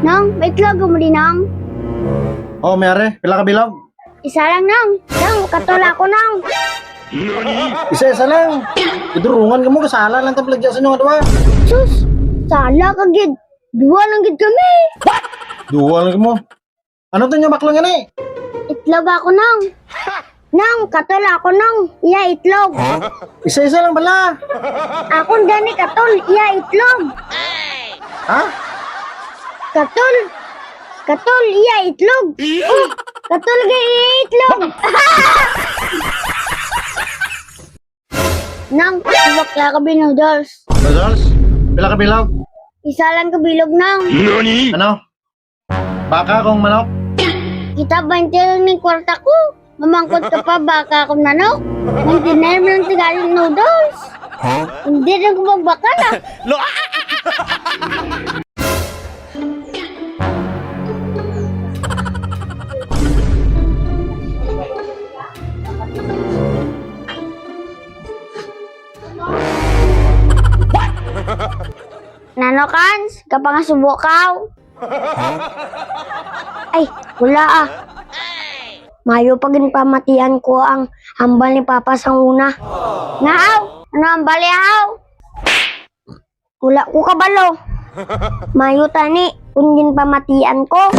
Nang, may itlog mo din, Nang. Oh, Mare, pila ka bilog? Isa lang, Nang. Nang, katula ko, Nang. Isa-isa lang. Idurungan ka mo, kasala lang tablag sa inyo, diba? Sus, sala ka, gid. Dua lang gid kami. Duwal ka mo. Ano to nyo baklang yan eh? Itlog ako, Nang. Nang, katula ko, Nang. Iya, itlog. Isa-isa lang bala. Akong gani katul, iya, itlog. Ha? Katul. Katul, iya, itlog. Oh, katul, iya, itlog. Nang, bakla ka noodles. Noodles? Pila ka bilog? Isa lang kabilog, Nang. Ano? Baka kong manok? Kita 20 lang ng kwarta ko. Mamangkot ka pa, baka akong manok. Magdinay mo lang tigaling noodles. Hindi na ko magbaka na. Nanokans, kapag subukaw. Ay, wala ah. Mayo pag pamatian ko ang hambal ni Papa sa una. Naaw! Ano ang balihaw? Wala ko kabalo. Mayo tani, kung pamatian ko.